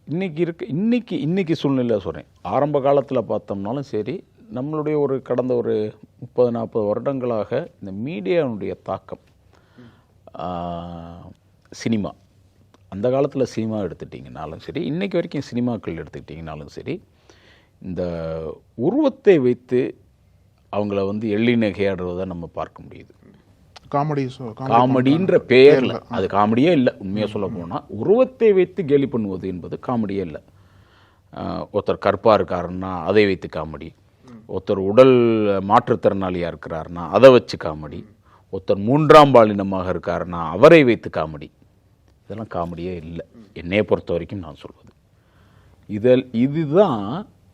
இன்னைக்கு சூழ்நிலை சொல்கிறேன். ஆரம்ப காலத்தில் பார்த்தோம்னாலும் சரி, நம்மளுடைய ஒரு கடந்த ஒரு 30-40 வருடங்களாக இந்த மீடியாவுடைய தாக்கம், சினிமா, அந்த காலத்தில் சினிமா எடுத்துட்டிங்கனாலும் சரி, இன்றைக்கி வரைக்கும் சினிமாக்கள் எடுத்துக்கிட்டிங்கனாலும் சரி, இந்த உருவத்தை வைத்து அவங்கள வந்து எள்ளி நகையாடுறதை நம்ம பார்க்க முடியுது. காமெடின்ற பேரில், அது காமெடியே இல்லை. உண்மையாக சொல்ல போனால் உருவத்தை வைத்து கேலி பண்ணுவது என்பது காமெடியே இல்லை. ஒருத்தர் கற்பாக இருக்காருன்னா அதை வைத்து காமெடி, ஒருத்தர் உடல் மாற்றுத்திறனாளியாக இருக்கிறாருன்னா அதை வச்சு காமெடி, ஒருத்தர் 3ஆம் பாலினமாக இருக்காருன்னா அவரை வைத்து காமெடி. இதெல்லாம் காமெடியே இல்லை என்னையை பொறுத்த வரைக்கும் நான் சொல்வது. இதுதான்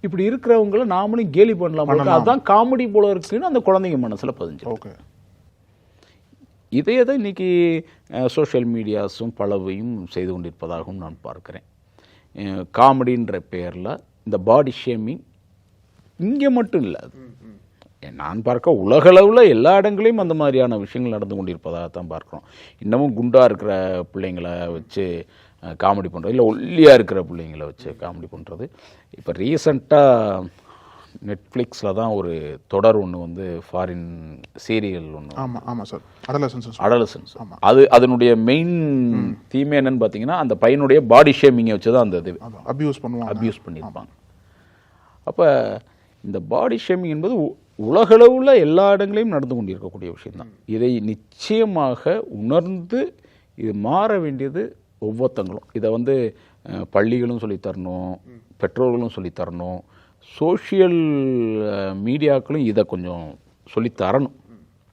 இப்படி இருக்கிறவங்கள நாமளும் கேலி பண்ணலாம், அதுதான் காமெடி போல இருக்குன்னு அந்த குழந்தைங்க மனசில் பதிஞ்சு. இதே தான் இன்றைக்கி சோஷியல் மீடியாஸும் பலவையும் செய்து கொண்டிருப்பதாகவும் நான் பார்க்குறேன். காமெடின்ற பெயரில் இந்த பாடி ஷேமிங் இங்கே மட்டும் இல்லை, நான் பார்க்க உலகளவில் எல்லா இடங்களையும் அந்த மாதிரியான விஷயங்கள் நடந்து கொண்டிருப்பதாக தான் பார்க்குறோம். இன்னமும் குண்டாக இருக்கிற பிள்ளைங்களை வச்சு காமெடி பண்ணுறது, இல்லை ஒல்லியாக இருக்கிற பிள்ளைங்களை வச்சு காமெடி பண்ணுறது. இப்போ ரீசண்டாக நெட்ஃப்ளிக்ஸில் தான் ஒரு தொடர் ஒன்று வந்து ஃபாரின் சீரியல் ஒன்று. ஆமாம் சார், அடலசன்ஸ். அதனுடைய மெயின் தீமே என்னன்னு பார்த்தீங்கன்னா, அந்த பையனுடைய பாடி ஷேமிங்கை வச்சு தான் அந்த இது அபியூஸ் பண்ணியிருப்பாங்க. அப்போ இந்த பாடி ஷேமிங் என்பது உலகளவில் எல்லா இடங்களையும் நடந்து கொண்டிருக்கக்கூடிய விஷயம்தான். இதை நிச்சயமாக உணர்ந்து இது மாற வேண்டியது ஒவ்வொருத்தங்களும். இதை வந்து பள்ளிகளும் சொல்லித்தரணும், பெற்றோர்களும் சொல்லித்தரணும், சோஷியல் மீடியாக்களும் இதை கொஞ்சம் சொல்லித்தரணும்.